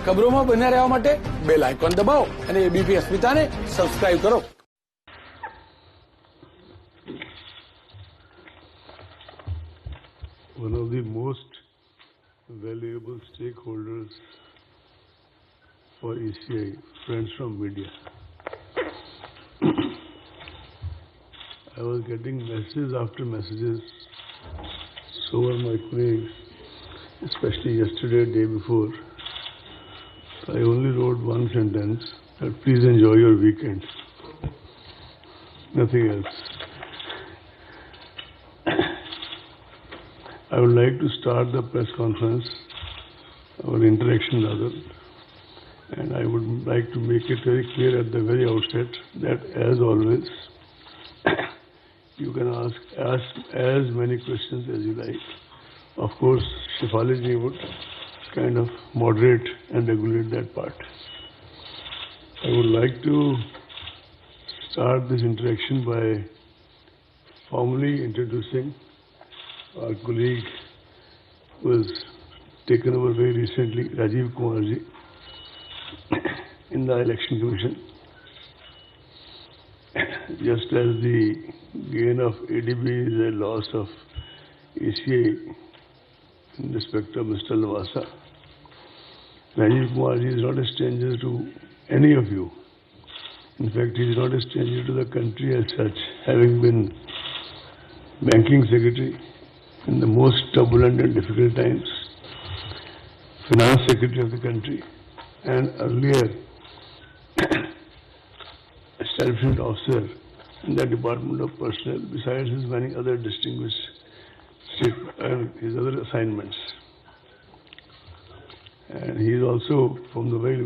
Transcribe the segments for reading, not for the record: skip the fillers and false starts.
ખબરોમાં બન્યા રહેવા માટે બેલ આઇકોન દબાવો અને એબીપી અસ્મિતાને સબસ્ક્રાઇબ કરો. One of the most valuable stakeholders for ECI, friends from media. I was getting messages after messages. So were my colleagues, especially yesterday, day before. I only wrote one sentence, that please enjoy your weekend. Nothing else. I would like to start the press conference, our interaction rather, and I would like to make it very clear at the very outset that as always, you can ask as many questions as you like. Of course, Shefali ji would kind of moderate and regulate that part. I would like to start this interaction by formally introducing our colleague who has taken over very recently, Rajiv Kumar ji, in the Election Commission. Just as the gain of ADB is a loss of ECI in respect of Mr. Lavasa, Rajiv Kumar ji is not a stranger to any of you. In fact, he is not a stranger to the country as such, having been banking secretary in the most turbulent and difficult times, finance secretary of the country, and earlier establishment officer in the Department of Personnel, besides his many other distinguished his other assignments. And he is also, from the very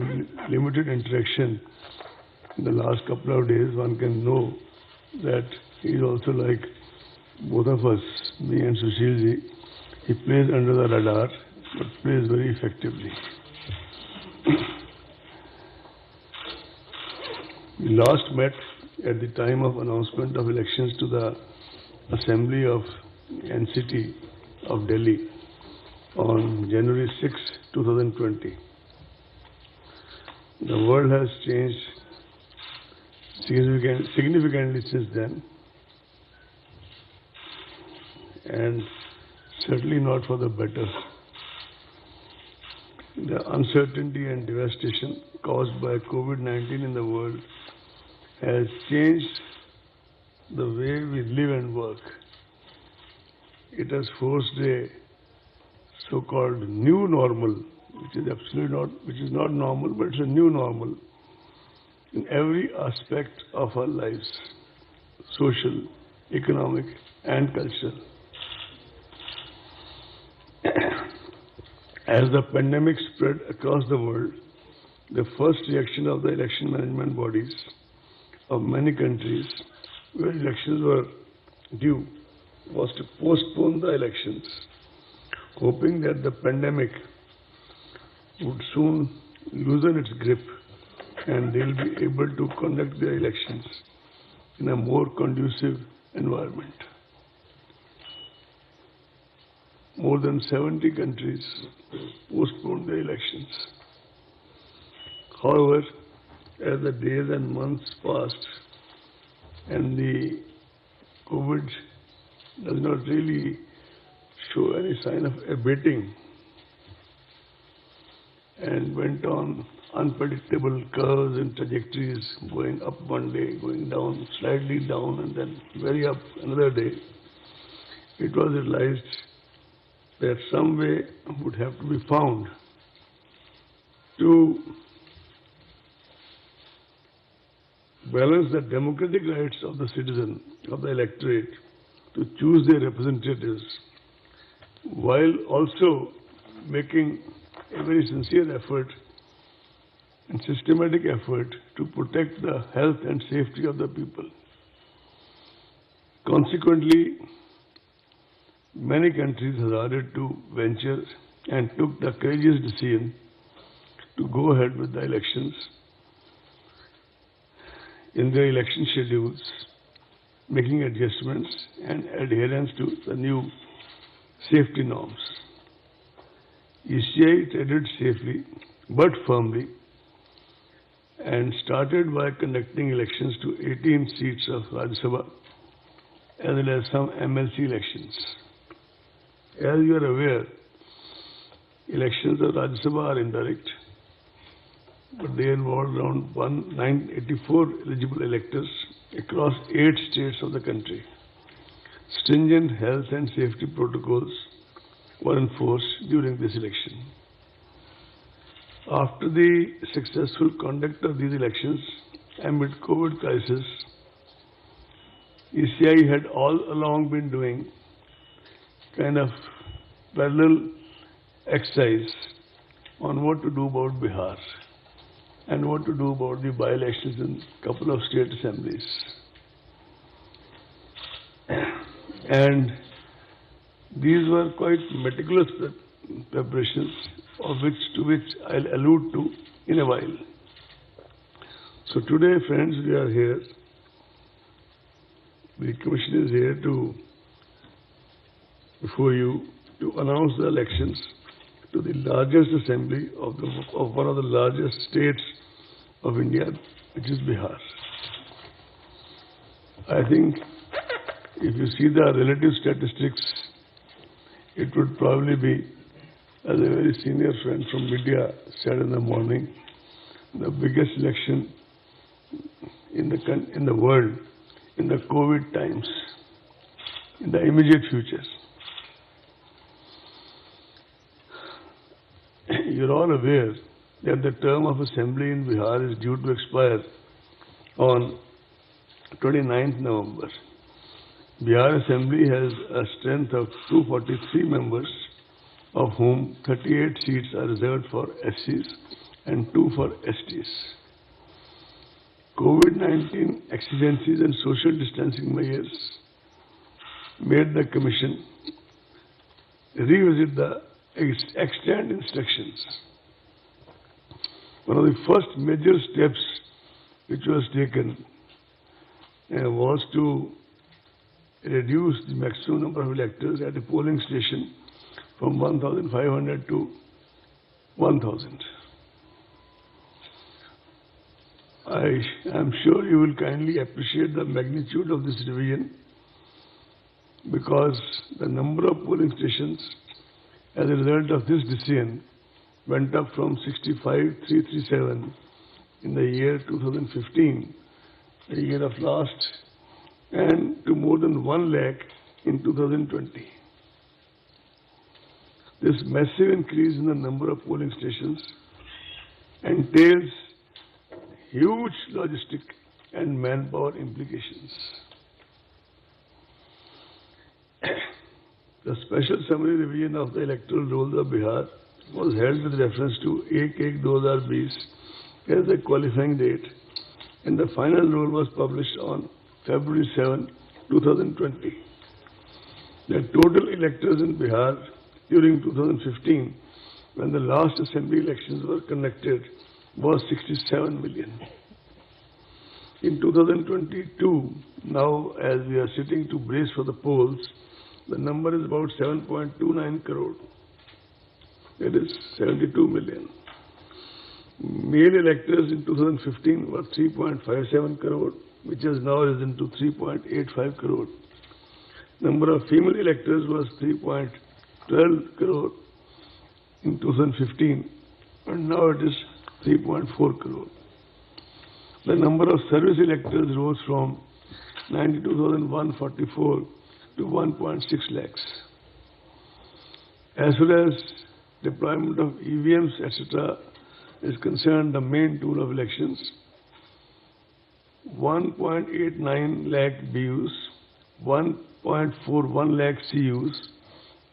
limited interaction in the last couple of days, one can know that he is also like both of us, me and Sushil ji. He plays under the radar, but plays very effectively. We last met at the time of announcement of elections to the Assembly of NCT of Delhi on January 6, 2020. The world has changed significantly since then, and certainly not for the better. The uncertainty and devastation caused by COVID-19 in the world has changed the way we live and work. It has forced a so-called new normal, which is absolutely not, which is not normal, but it's a new normal in every aspect of our lives, social, economic, and cultural. As the pandemic spread across the world, the first reaction of the election management bodies of many countries where elections were due was to postpone the elections, hoping that the pandemic would soon loosen its grip and they will be able to conduct their elections in a more conducive environment. More than 70 countries postponed their elections. However, as the days and months passed and the COVID does not really show any sign of abating and went on unpredictable curves and trajectories, going up one day, going down, slightly down, and then very up another day, it was realized that some way would have to be found to balance the democratic rights of the citizen, of the electorate, to choose their representatives, while also making a very sincere effort and systematic effort to protect the health and safety of the people. Consequently, many countries hazarded to venture and took the courageous decision to go ahead with the elections in their election schedules, making adjustments and adherence to the new safety norms. ECI traded safely but firmly, and started by conducting elections to 18 seats of Rajya Sabha as well as some MLC elections. As you are aware, elections of Rajya Sabha are indirect, but they involve around 984 eligible electors across 8 states of the country. Stringent health and safety protocols were enforced during this election. After the successful conduct of these elections amid COVID crisis, ECI had all along been doing kind of parallel exercise on what to do about Bihar and what to do about the by-elections in a couple of state assemblies. And these were quite meticulous preparations, to which I'll allude to in a while. So today, friends, we are here. The Commission is here before you to announce the elections to the largest assembly of one of the largest states of India, which is Bihar. I think if you see the relative statistics, it would probably be, as a very senior friend from media said in the morning, the biggest election in the world in the COVID times, in the immediate future. You're all aware that the term of assembly in Bihar is due to expire on 29th November. Bihar Assembly has a strength of 243 members, of whom 38 seats are reserved for SCs and 2 for STs. COVID-19 exigencies and social distancing measures made the Commission revisit the extant instructions. One of the first major steps which was taken was to reduce the maximum number of electors at a polling station from 1,500 to 1,000. I am sure you will kindly appreciate the magnitude of this revision, because the number of polling stations as a result of this decision went up from 65,337 in the year 2015, the year of last, and to more than 1 lakh in 2020. This massive increase in the number of polling stations entails huge logistic and manpower implications. The special summary revision of the electoral rolls of Bihar was held with reference to Ek Ek 2020 as the qualifying date, and the final roll was published on February 7, 2020. The total electors in Bihar during 2015, when the last assembly elections were conducted, was 67 million. In 2022, now as we are sitting to brace for the polls, the number is about 7.29 crore. It is 72 million. Male electors in 2015 were 3.57 crore, which has now risen to 3.85 crore. Number of female electors was 3.12 crore in 2015, and now it is 3.4 crore. The number of service electors rose from 92,144 to 1.6 lakhs. As far as deployment of EVMs, etc. is concerned, the main tool of elections, 1.89 lakh BUs, 1.41 lakh CUs,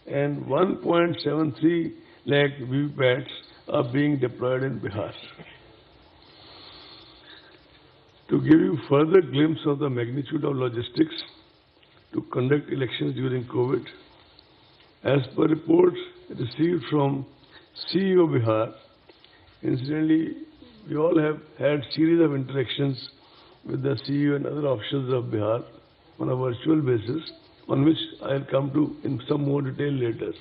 and 1.73 lakh VVPATs are being deployed in Bihar. To give you further glimpse of the magnitude of logistics to conduct elections during COVID, as per reports received from CEO Bihar, incidentally, we all have had series of interactions with the CEO and other officials of Bihar on a virtual basis, on which I'll come to in some more detail later.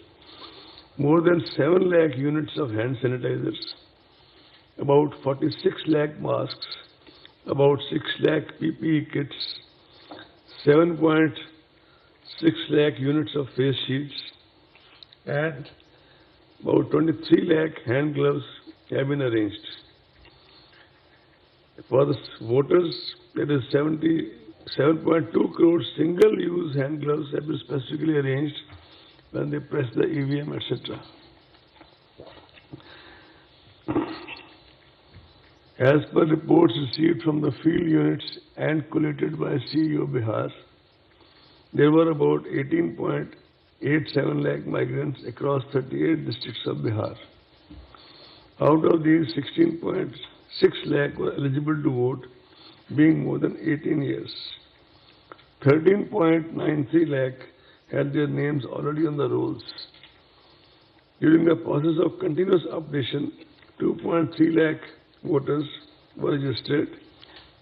More than 7 lakh units of hand sanitizers, about 46 lakh masks, about 6 lakh PPE kits, 7.6 lakh units of face shields, and about 23 lakh hand gloves have been arranged. For the voters, that is 77.2 crore single-use hand gloves have been specifically arranged when they press the EVM, etc. As per reports received from the field units and collated by CEO Bihar, there were about 18.87 lakh migrants across 38 districts of Bihar. Out of these, 16.6 lakh were eligible to vote, being more than 18 years. 13.93 lakh had their names already on the rolls. During the process of continuous updation, 2.3 lakh voters were registered,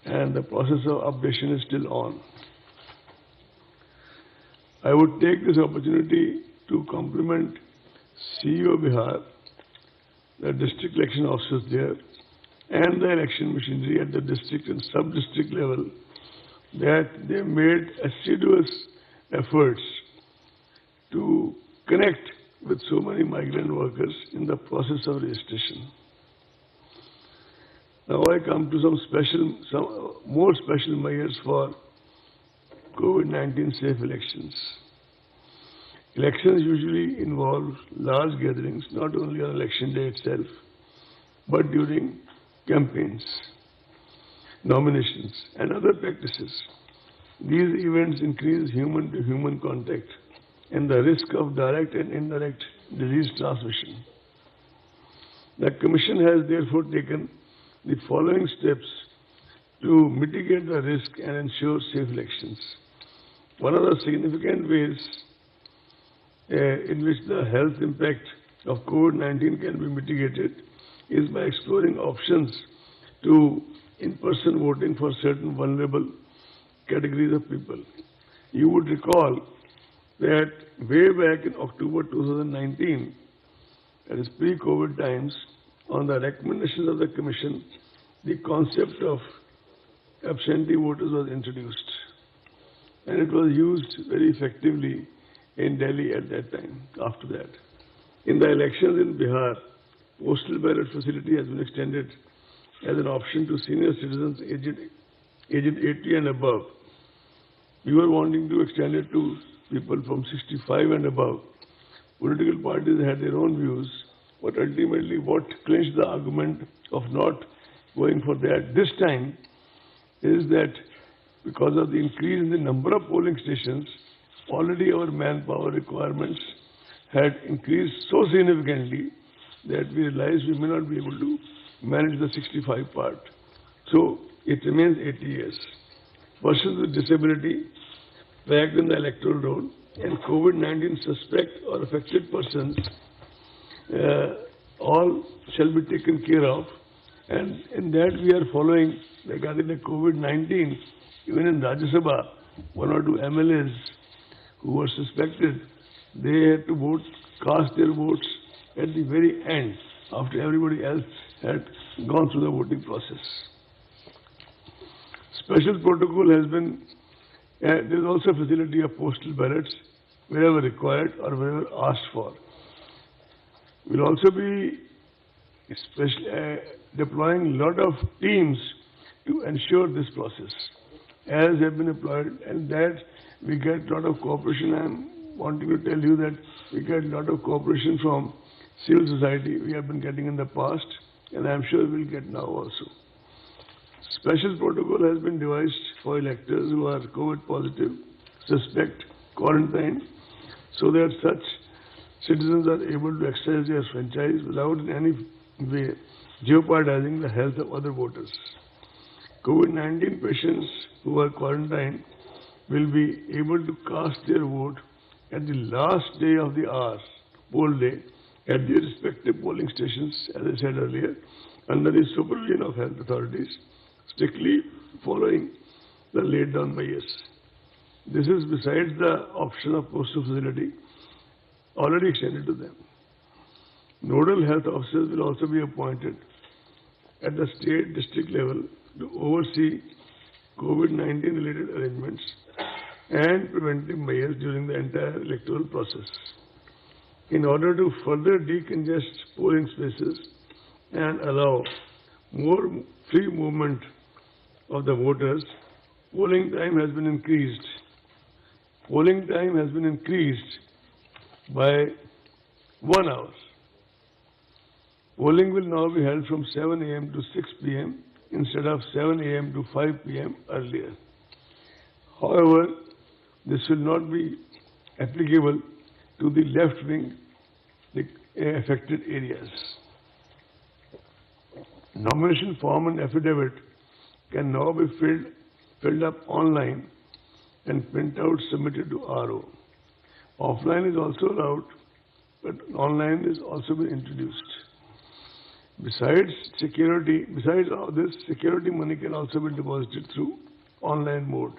and the process of updation is still on. I would take this opportunity to compliment CEO Bihar, the district election officers there, and the election machinery at the district and sub-district level, that they made assiduous efforts to connect with so many migrant workers in the process of registration. Now I come to some more special measures for COVID-19 safe elections. Elections usually involve large gatherings, not only on election day itself, but during campaigns, nominations, and other practices. These events increase human-to-human contact and the risk of direct and indirect disease transmission. The Commission has therefore taken the following steps to mitigate the risk and ensure safe elections. One of the significant ways in which the health impact of COVID-19 can be mitigated is by exploring options to in-person voting for certain vulnerable categories of people. You would recall that way back in October 2019, that is pre-COVID times, on the recommendations of the Commission, the concept of absentee voters was introduced, and it was used very effectively in Delhi at that time, after that. In the elections in Bihar, postal ballot facility has been extended as an option to senior citizens aged 80 and above. We were wanting to extend it to people from 65 and above. Political parties had their own views, but ultimately what clinched the argument of not going for that this time is that because of the increase in the number of polling stations, already our manpower requirements had increased so significantly that we realized we may not be able to manage the 65 part. So it remains 80 years. Persons with disability backed in the electoral roll and COVID-19 suspect or affected persons all shall be taken care of, and in that we are following regarding the COVID-19. Even in Rajya Sabha, one or two MLAs who were suspected, they had to cast their votes at the very end after everybody else had gone through the voting process. Special protocol has been, there is also a facility of postal ballots wherever required or wherever asked for. We will also be deploying a lot of teams to ensure this process, as have been employed, and that we get a lot of cooperation. I am wanting to tell you that we get a lot of cooperation from civil society. We have been getting in the past, and I am sure we will get now also. Special protocol has been devised for electors who are COVID positive, suspect, quarantined, so that such citizens are able to exercise their franchise without in any way jeopardizing the health of other voters. COVID-19 patients who are quarantined will be able to cast their vote at the last day of the hour, poll day, at their respective polling stations, as I said earlier, under the supervision of health authorities, strictly following the laid down measures. This is besides the option of postal facility already extended to them. Nodal health officers will also be appointed at the state district level to oversee COVID-19 related arrangements and preventive measures during the entire electoral process. In order to further decongest polling spaces and allow more free movement of the voters, polling time has been increased. Polling time has been increased by 1 hour. Polling will now be held from 7 a.m. to 6 p.m. instead of 7 a.m. to 5 p.m. earlier. However, this will not be applicable to the left-wing affected areas. Nomination form and affidavit can now be filled up online and printouts submitted to RO. Offline is also allowed, but online is also been introduced. Besides all this, security money can also be deposited through online mode.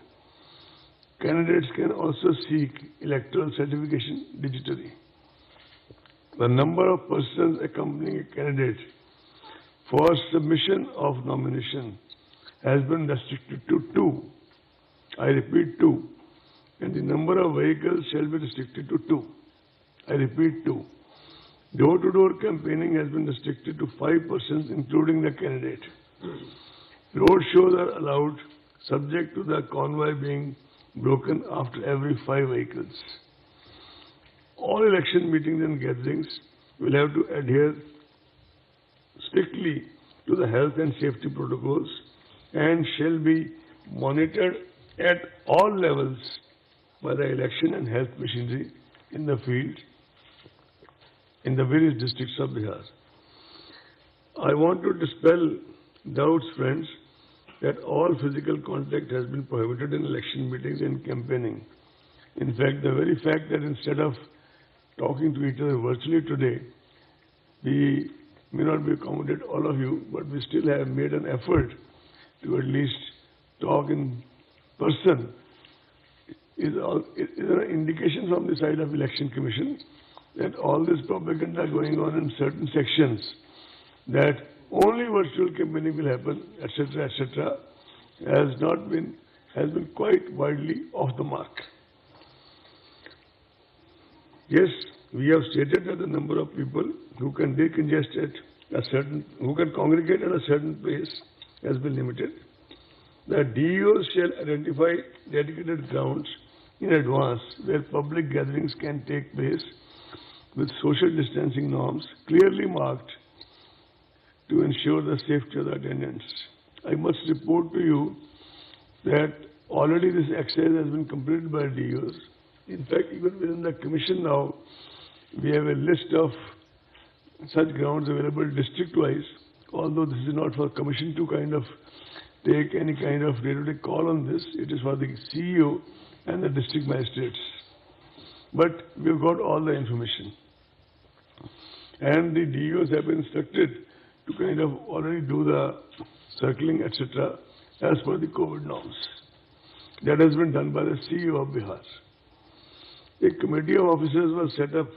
Candidates can also seek electoral certification digitally. The number of persons accompanying a candidate for submission of nomination has been restricted to 2. I repeat 2. And the number of vehicles shall be restricted to 2. I repeat 2. Door-to-door campaigning has been restricted to 5 persons, including the candidate. Road shows are allowed, subject to the convoy being broken after every 5 vehicles. All election meetings and gatherings will have to adhere strictly to the health and safety protocols and shall be monitored at all levels by the election and health machinery in the field in the various districts of Bihar. I want to dispel doubts, friends, that all physical contact has been prohibited in election meetings and campaigning. In fact, the very fact that instead of talking to each other virtually today, we may not be accommodated all of you, but we still have made an effort to at least talk in person is an indication from the side of Election Commission that all this propaganda going on in certain sections, that only virtual campaigning will happen, etc., has been quite widely off the mark. Yes, we have stated that the number of people who can decongest who can congregate at a certain place has been limited. The DEOs shall identify dedicated grounds in advance where public gatherings can take place with social distancing norms clearly marked to ensure the safety of the attendants. I must report to you that already this exercise has been completed by DEOs. In fact, even within the commission now, we have a list of such grounds available district-wise, although this is not for commission to kind of take any kind of day-to-day call on this. It is for the CEO and the district magistrates. But we've got all the information. And the DEOs have been instructed to kind of already do the circling, etc., as per the COVID norms. That has been done by the CEO of Bihar. A committee of officers was set up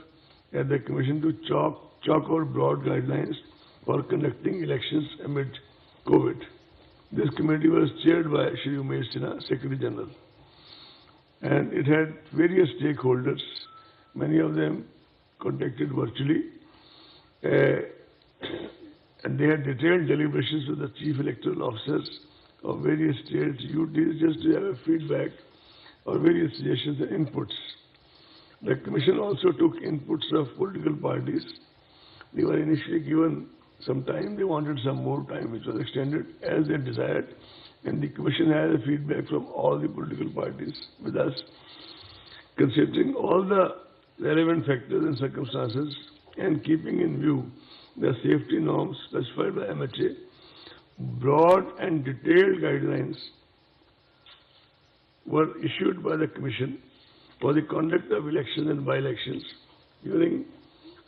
at the commission to chalk out broad guidelines for conducting elections amid COVID. This committee was chaired by Shri Umesh Sinha, Secretary General. And it had various stakeholders, many of them contacted virtually. And they had detailed deliberations with the chief electoral officers of various states, UTs, just to have a feedback or various suggestions and inputs. The commission also took inputs of political parties. They were initially given some time. They wanted some more time, which was extended as they desired. And the commission had a feedback from all the political parties with us, considering all the relevant factors and circumstances and keeping in view the safety norms specified by MHA. Broad and detailed guidelines were issued by the commission for the conduct of elections and by-elections during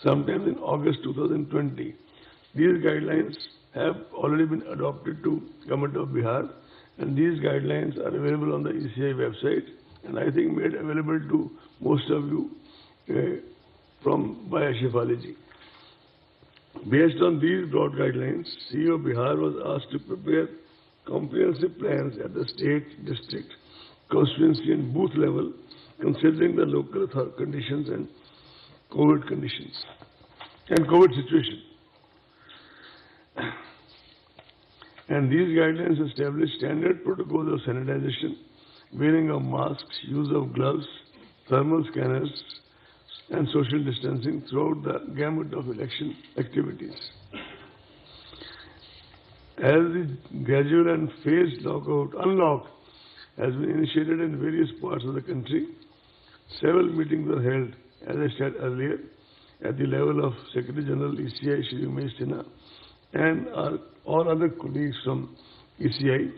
sometime in August 2020. These guidelines have already been adopted to Government of Bihar, and these guidelines are available on the ECI website, and I think made available to most of you by Ashif Ali ji. Based on these broad guidelines, CEO Bihar was asked to prepare comprehensive plans at the state, district, constituency and booth level, considering the local conditions and COVID conditions and COVID situation. And these guidelines establish standard protocols of sanitization, wearing of masks, use of gloves, thermal scanners, and social distancing throughout the gamut of election activities. As the gradual and phased unlock has been initiated in various parts of the country, several meetings were held, as I said earlier, at the level of Secretary General ECI Shri Umesh Sinha and all other colleagues from ECI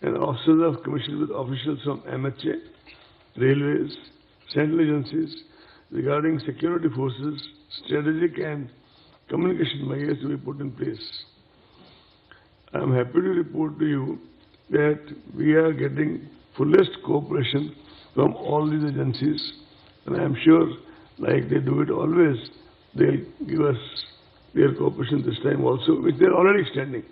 and officers of commission with officials from MHA, railways, central agencies regarding security forces, strategic and communication measures to be put in place. I am happy to report to you that we are getting fullest cooperation from all these agencies, and I am sure, like they do it always, they'll give us their cooperation this time also, which they are already extending.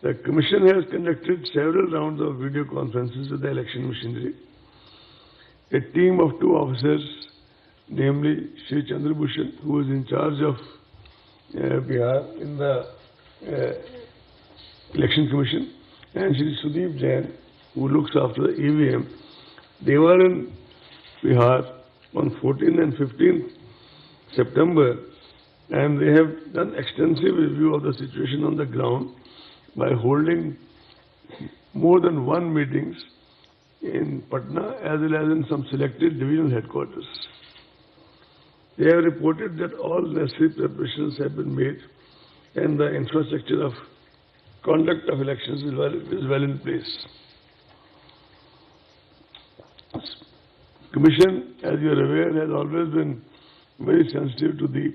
The Commission has conducted several rounds of video conferences with the election machinery. A team of 2 officers, namely Shri Chandrabhushan, who is in charge of Bihar in the Election Commission, and Shri Sudeep Jain, who looks after the EVM, they were in Bihar on 14th and 15th September, and they have done extensive review of the situation on the ground by holding more than 1 meetings in Patna as well as in some selected divisional headquarters. They have reported that all necessary preparations have been made and the infrastructure of conduct of elections is well in place. Commission, as you are aware, has always been very sensitive to the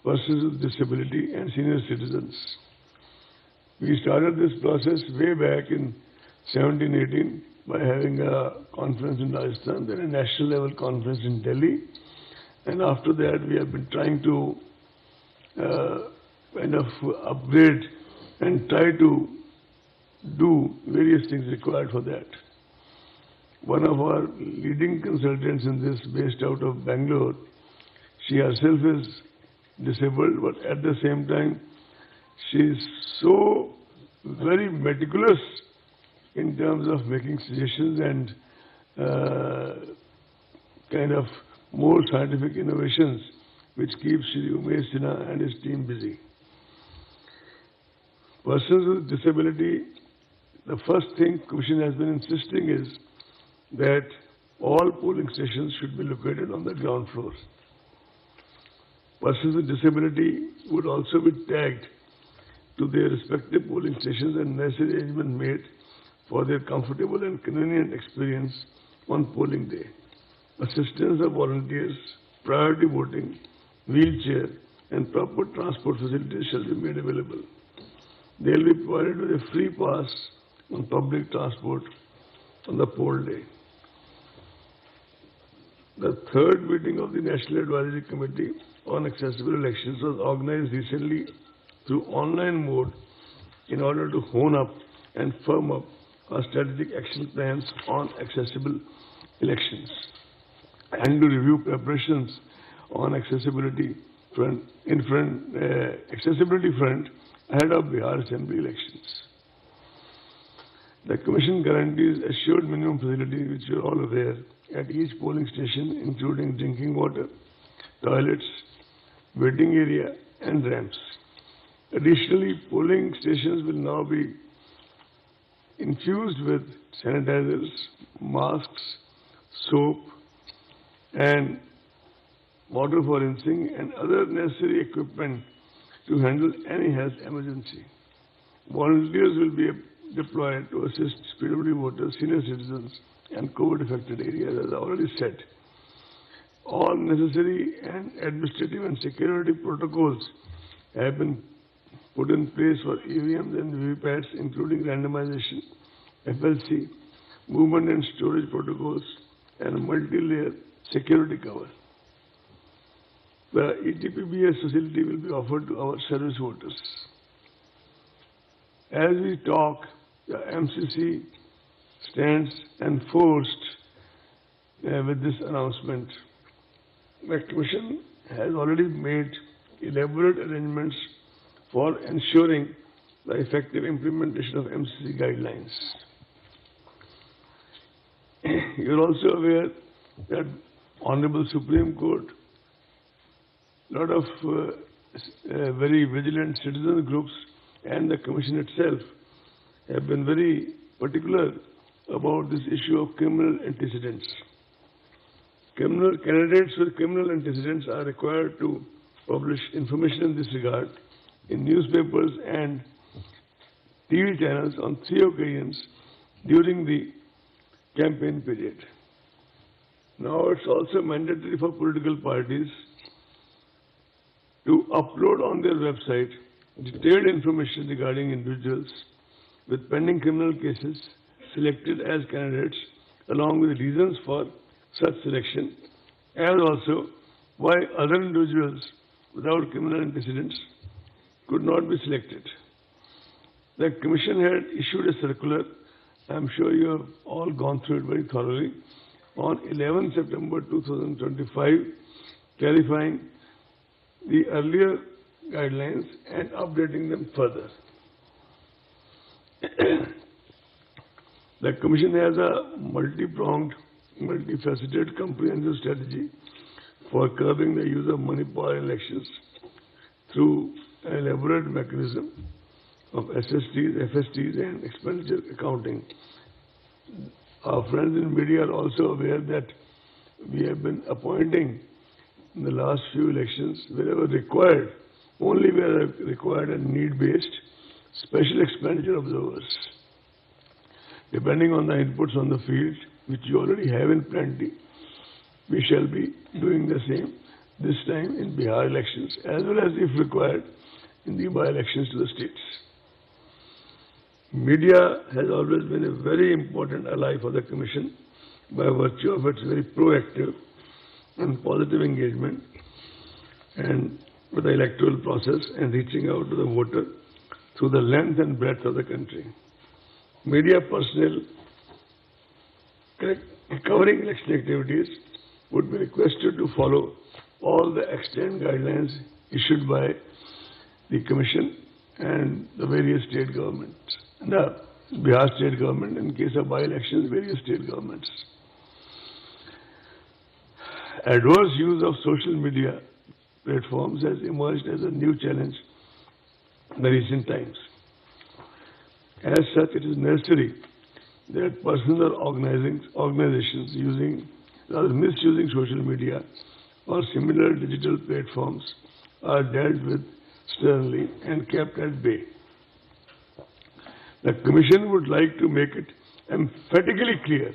persons with disability and senior citizens. We started this process way back in 17-18 by having a conference in Rajasthan, then a national level conference in Delhi, and after that we have been trying to kind of upgrade and try to do various things required for that. One of our leading consultants in this, based out of Bangalore, she herself is disabled, but at the same time she is so very meticulous in terms of making suggestions and kind of more scientific innovations which keeps Shri Umesh Sinha and his team busy. Persons with disability, the first thing Commission has been insisting is that all polling stations should be located on the ground floor. Persons with disability would also be tagged to their respective polling stations and necessary arrangement made for their comfortable and convenient experience on polling day. Assistance of volunteers, priority voting, wheelchair and proper transport facilities shall be made available. They will be provided with a free pass on public transport on the poll day. The third meeting of the National Advisory Committee on Accessible Elections was organized recently through online mode in order to hone up and firm up our strategic action plans on accessible elections and to review preparations on accessibility front ahead of Bihar Assembly elections. The Commission guarantees assured minimum facilities, which you are all aware, at each polling station, including drinking water, toilets, waiting area and ramps. Additionally, polling stations will now be infused with sanitizers, masks, soap and water for rinsing and other necessary equipment to handle any health emergency. Volunteers will be deployed to assist PWD voters, senior citizens and COVID-affected areas, as I already said. All necessary and administrative and security protocols have been put in place for EVMs and VVPATs, including randomization, FLC, movement and storage protocols, and multi-layer security cover. the ETPBS facility will be offered to our service voters. As we talk, the MCC stands enforced with this announcement. The Commission has already made elaborate arrangements for ensuring the effective implementation of MCC guidelines. You are also aware that Honorable Supreme Court, lot of very vigilant citizen groups and the Commission itself have been very particular about this issue of criminal antecedents. Candidates with criminal antecedents are required to publish information in this regard in newspapers and TV channels on 3 occasions during the campaign period. Now it's also mandatory for political parties to upload on their website detailed information regarding individuals with pending criminal cases selected as candidates, along with reasons for such selection, and also why other individuals without criminal antecedents could not be selected. The Commission had issued a circular, I am sure you have all gone through it very thoroughly, on 11 September 2025, clarifying the earlier guidelines and updating them further. The Commission has a multi-pronged, multifaceted, comprehensive strategy for curbing the use of money power in elections through an elaborate mechanism of SSTs, FSTs and expenditure accounting. Our friends in media are also aware that we have been appointing in the last few elections, wherever required, only where required and need-based, special expenditure observers. Depending on the inputs on the field, which you already have in plenty, we shall be doing the same this time in Bihar elections, as well as, if required, in the by-elections to the states. Media has always been a very important ally for the Commission by virtue of its very proactive and positive engagement and with the electoral process and reaching out to the voter through the length and breadth of the country. Media personnel covering election activities would be requested to follow all the extant guidelines issued by the Commission and the various state governments. The Bihar state government, in case of by-elections, various state governments. Adverse use of social media platforms has emerged as a new challenge in the recent times. As such, it is necessary that persons or organizations misusing social media or similar digital platforms are dealt with sternly and kept at bay. The Commission would like to make it emphatically clear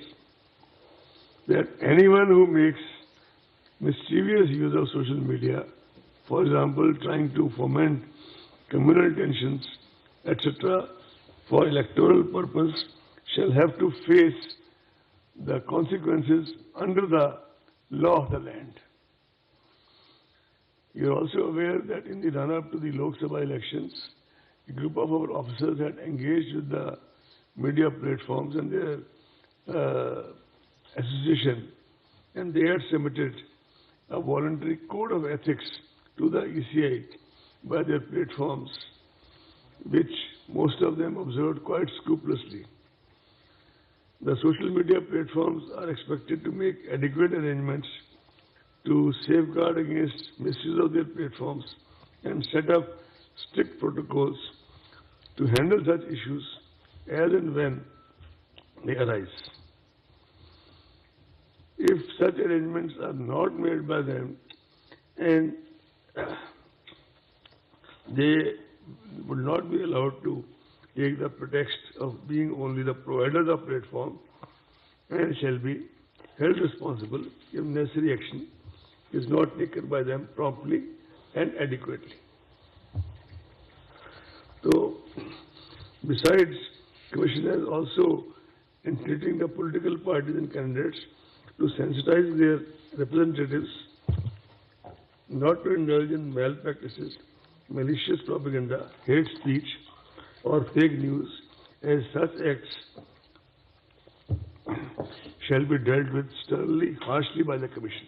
that anyone who makes mischievous use of social media, for example, trying to foment communal tensions, etc., for electoral purpose, shall have to face the consequences under the law of the land. You are also aware that in the run-up to the Lok Sabha elections, a group of our officers had engaged with the media platforms and their association, and they had submitted a voluntary code of ethics to the ECI by their platforms, which most of them observed quite scrupulously. The social media platforms are expected to make adequate arrangements to safeguard against misuse of their platforms and set up strict protocols to handle such issues as and when they arise. If such arrangements are not made by them and they would not be allowed to take the pretext of being only the providers of platform and shall be held responsible if necessary action is not taken by them promptly and adequately. So, besides, Commission has also entreating the political parties and candidates to sensitize their representatives not to indulge in malpractices, malicious propaganda, hate speech, or fake news, as such acts shall be dealt with sternly, harshly by the Commission.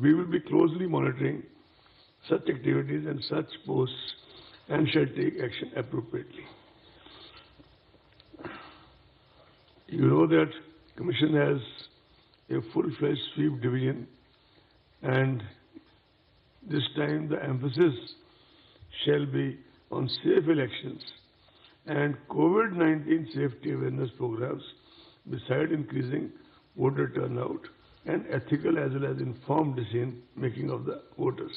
We will be closely monitoring such activities and such posts and shall take action appropriately. You know that Commission has a full-fledged sweep division, and this time the emphasis shall be on safe elections and COVID-19 safety awareness programs, beside increasing voter turnout and ethical as well as informed decision making of the voters.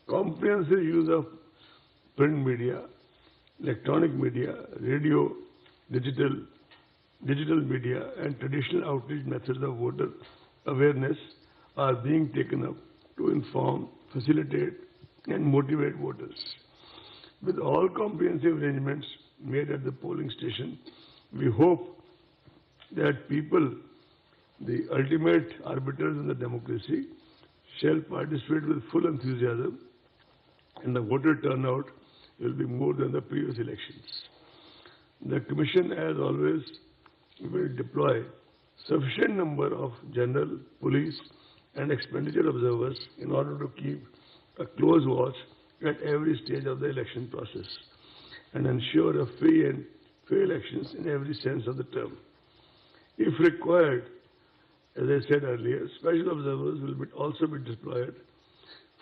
Comprehensive use of print media, electronic media, radio, digital media and traditional outreach methods of voter awareness are being taken up to inform, facilitate and motivate voters. With all comprehensive arrangements made at the polling station, we hope that people, the ultimate arbiters in the democracy, shall participate with full enthusiasm, and the voter turnout will be more than the previous elections. The Commission, as always, will deploy sufficient number of general, police and expenditure observers in order to keep a close watch at every stage of the election process and ensure a free and fair elections in every sense of the term. If required, as I said earlier, special observers will also be deployed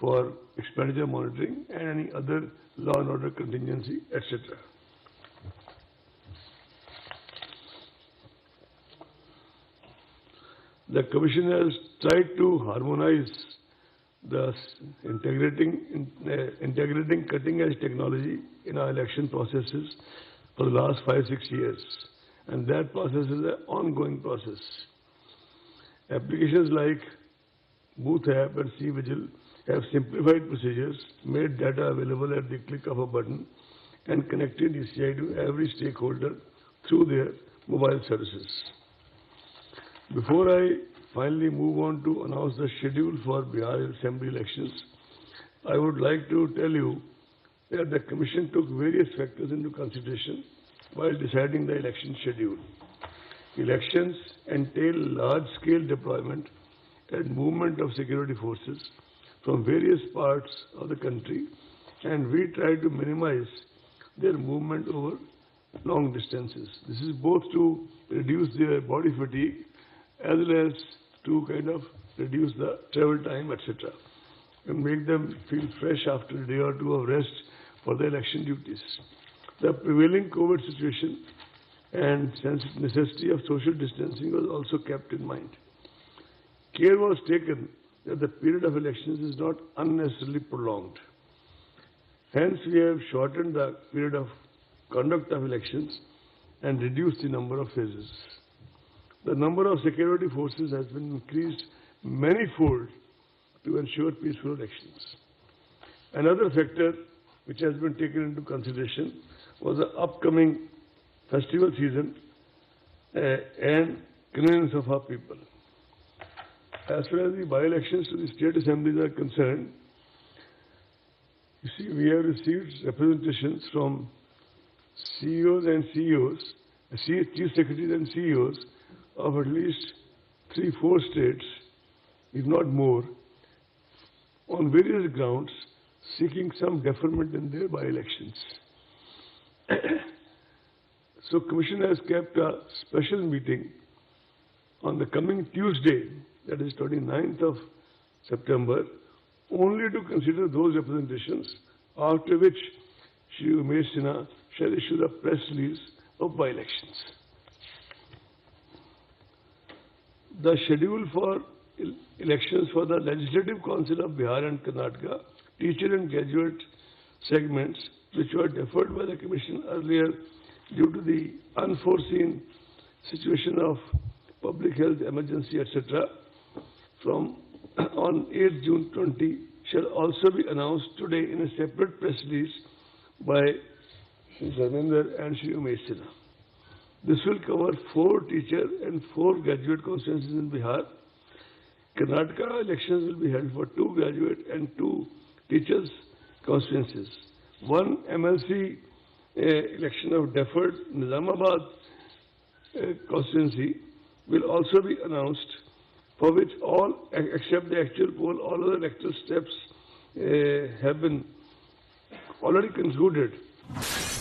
for expenditure monitoring and any other law and order contingency, etc. The Commission has tried to harmonize the integrating cutting-edge technology in our election processes for the last 5-6 years, and that process is an ongoing process. Applications like Booth App and C-Vigil have simplified procedures, made data available at the click of a button, and connected ECI to every stakeholder through their mobile services. Before I finally move on to announce the schedule for Bihar Assembly elections, I would like to tell you that the Commission took various factors into consideration while deciding the election schedule. Elections entail large-scale deployment and movement of security forces from various parts of the country, and we try to minimize their movement over long distances. This is both to reduce their body fatigue as well as to kind of reduce the travel time, etc., and make them feel fresh after a day or two of rest for the election duties. The prevailing COVID situation and necessity of social distancing was also kept in mind. Care was taken that the period of elections is not unnecessarily prolonged. Hence, we have shortened the period of conduct of elections and reduced the number of phases. The number of security forces has been increased many-fold to ensure peaceful elections. Another factor which has been taken into consideration was the upcoming festival season and convenience of our people. As far as the by-elections to the state assemblies are concerned, you see, we have received representations from CEOs and Chief Secretaries and CEOs of at least 3-4 states, if not more, on various grounds, seeking some deferment in their by-elections. So, Commission has kept a special meeting on the coming Tuesday, that is 29th of September, only to consider those representations, after which Shri Umesh Sinha shall issue the press release of by-elections. The schedule for elections for the Legislative Council of Bihar and Karnataka, teacher and graduate segments, which were deferred by the Commission earlier due to the unforeseen situation of public health emergency, etc., from on 8 June 20 shall also be announced today in a separate press release by Shri Dharmender and Shri Umesh Sinha. This will cover 4 teacher and 4 graduate constituencies in Bihar. Karnataka elections will be held for 2 graduate and 2 teachers constituencies. 1 MLC election of deferred Nizamabad constituency will also be announced, for which all, except the actual poll, all other electoral steps have been already concluded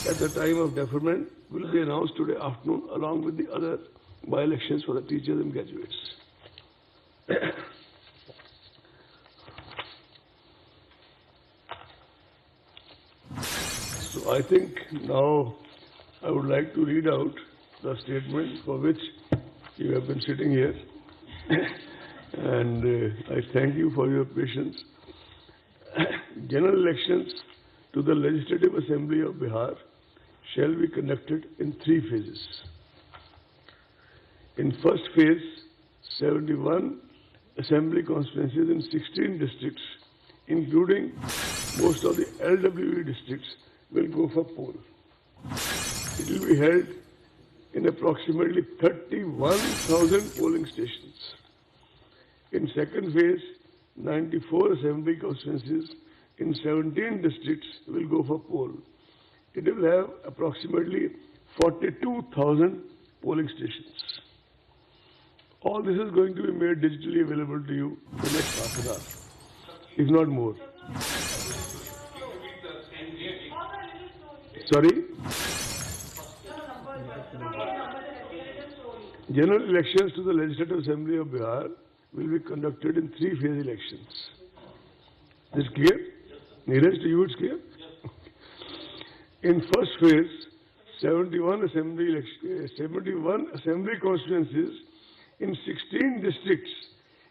at the time of deferment, will be announced today afternoon along with the other by-elections for the teachers and graduates. So I think now I would like to read out the statement for which you have been sitting here. And I thank you for your patience. General elections to the Legislative Assembly of Bihar shall be conducted in 3 phases. In first phase, 71 assembly constituencies in 16 districts, including most of the LWE districts, will go for poll. It will be held in approximately 31,000 polling stations. In second phase, 94 assembly constituencies in 17 districts will go for poll. It will have approximately 42,000 polling stations. All this is going to be made digitally available to you in the next half an hour, if not more. Sorry? General elections to the Legislative Assembly of Bihar will be conducted in 3-phase elections. Is it clear? Nearest to you, it's clear? In first phase, 71 assembly constituencies in 16 districts,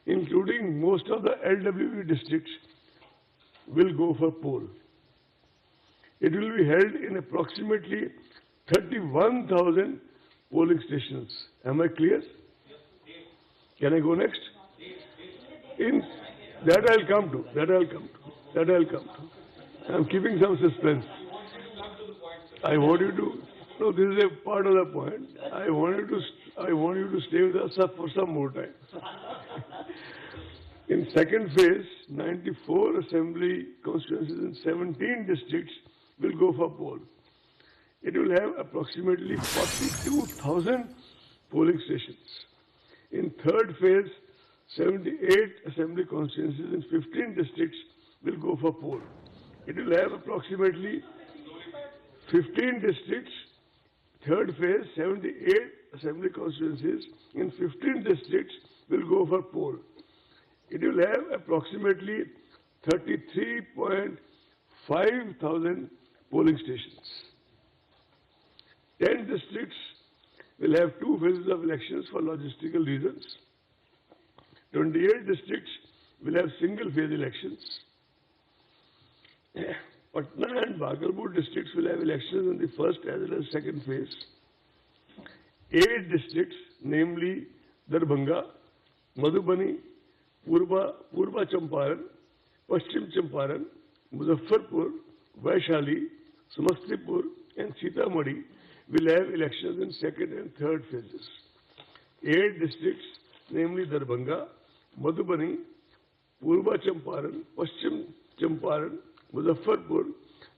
including most of the LWE districts, will go for poll. It will be held in approximately 31,000 polling stations. Am I clear? Can I go next? In that I'll come to. I'm keeping some suspense. I want you to. No, this is a part of the point. I want you to stay with us for some more time. In second phase, 94 assembly constituencies in 17 districts will go for poll. It will have approximately 42,000 polling stations. In third phase, 78 assembly constituencies in 15 districts will go for poll. It will have approximately 15 districts. Third phase, 78 assembly constituencies in 15 districts will go for poll. It will have approximately 33.5 thousand polling stations. 10 districts will have 2 phases of elections for logistical reasons. 28 districts will have single-phase elections. Patna and Bhagalpur districts will have elections in the first as well as second phase. 8 districts, namely Darbhanga, Madhubani, Purba Champaran, Paschim Champaran, Muzaffarpur, Vaishali, Samastipur and Sitamarhi will have elections in second and third phases. 8 districts, namely Darbhanga, Madhubani, Purba Champaran, Paschim Champaran, Muzaffarpur,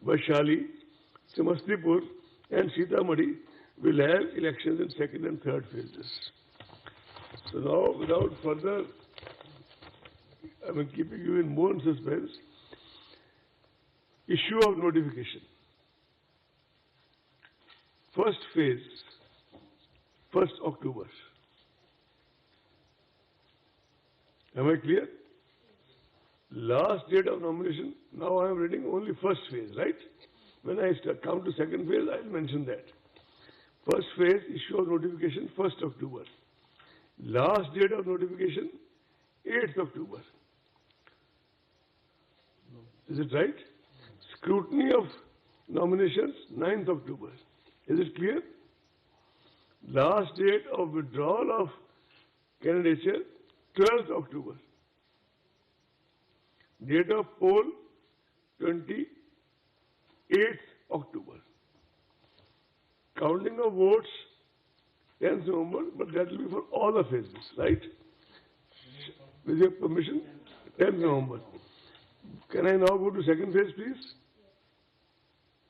Vaishali, Samastipur and Sitamarhi will have elections in second and third phases. So now, without further, keeping you in more suspense, issue of notification. First phase, 1st October. Am I clear? Last date of nomination, now I am reading only first phase, right? When I come to second phase, I will mention that. First phase, issue of notification, 1st October. Last date of notification, 8th October. Is it right? Scrutiny of nominations, 9th October. Is it clear? Last date of withdrawal of candidature, 12th October. Date of poll, 28th October. Counting of votes, 10th November, but that will be for all the phases, right? With your permission, 10th November. Can I now go to second phase, please?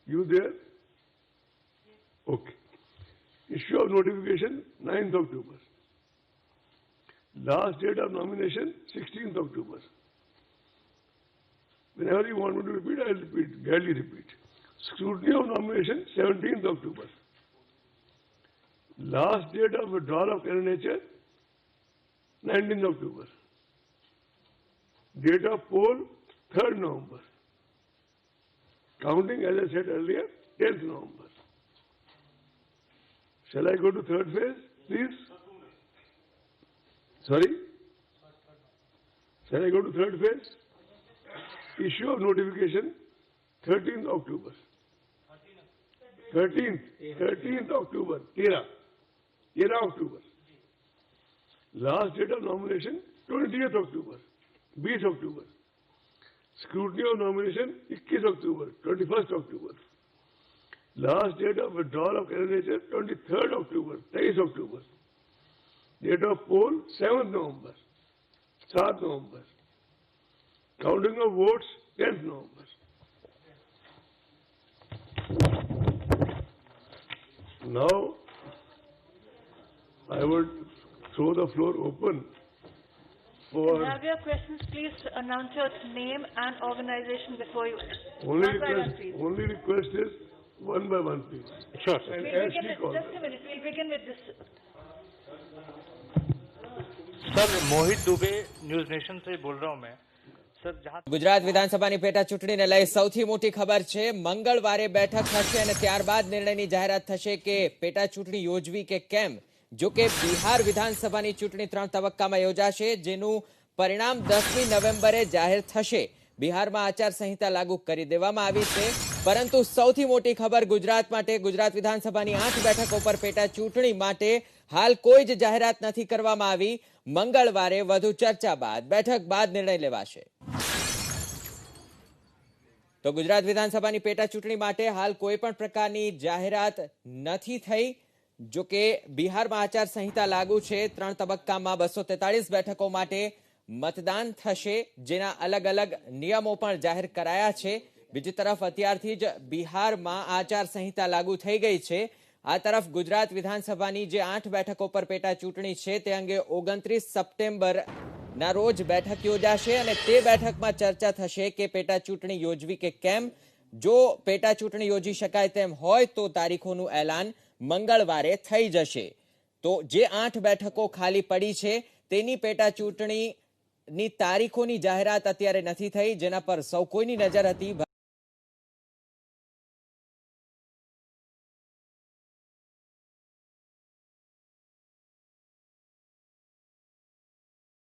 You there? Okay. Issue of notification, 9th October. Last date of nomination, 16th October. Whenever you want me to repeat, I will repeat, gladly repeat. Scrutiny of nomination, 17th October. Last date of withdrawal of candidature, 19th October. Date of poll, 3rd November. Counting, as I said earlier, 10th November. Shall I go to third phase, please? Sorry? Shall I go to third phase? Issue of notification, 13th October. 13th October, 13 October. Last date of nomination, 20th October, 20 October. Scrutiny of nomination, 21 October, 21st October. Last date of withdrawal of candidature, 23rd October, 23 October. Date of poll, 7th November, 7th November. Counting of votes, 10th November. Now, I would throw the floor open for... If you have your questions, please announce your name and organization before you... Only One by one, please. request is one by one, please. Sure, sir. And We'll as begin speak with, on just a minute, we'll begin with this. Sir Mohit Dubey news nation से बोल रहा हूं मैं sir जहां ગુજરાત વિધાનસભાની પેટા ચૂંટણીને લઈ સૌથી મોટી ખબર છે મંગળવારે બેઠક થશે અને ત્યારબાદ નિર્ણયની જાહેરાત થશે કે પેટા ચૂંટણી યોજવી કે કેમ. જો કે બિહાર વિધાનસભાની ચૂંટણી 3 તબક્કામાં યોજાશે જેનું પરિણામ 10મી નવેમ્બરે જાહેર થશે. બિહારમાં આચારસંહિતા લાગુ કરી દેવામાં આવી છે પરંતુ સૌથી મોટી ખબર ગુજરાત માટે ગુજરાત વિધાનસભાની 8 બેઠકો પર પેટા ચૂંટણી માટે હાલ કોઈ જ જાહેરાત નથી કરવામાં આવી. મંગળવારે વધુ ચર્ચા બાદ બેઠક બાદ નિર્ણય લેવાશે. તો ગુજરાત વિધાનસભાની પેટા ચૂંટણી માટે હાલ કોઈ પણ પ્રકારની જાહેરાત નથી થઈ. જો કે બિહારમાં આચારસંહિતા લાગુ છે. 3 તબક્કામાં 243 બેઠકો માટે મતદાન થશે જેના અલગ અલગ નિયમો પણ જાહેર કરાયા છે. બીજી તરફ અત્યારથી જ બિહારમાં આચારસંહિતા લાગુ થઈ ગઈ છે. આ તરફ ગુજરાત વિધાનસભાની જે 8 બેઠકો પર પેટા ચૂંટણી છે તે અંગે 29 સપ્ટેમ્બરના રોજ બેઠક યોજાશે અને તે બેઠકમાં ચર્ચા થશે કે પેટા ચૂંટણી યોજવી કે કેમ. જો પેટા ચૂંટણી યોજી શકાય તેમ હોય તો તારીખોનું એલાન મંગળવારે થઈ જશે. તો જે 8 બેઠકો ખાલી પડી છે તેની પેટા ચૂંટણીની તારીખોની જાહેરાત અત્યારે નથી થઈ જેના પર સૌ કોઈની નજર હતી.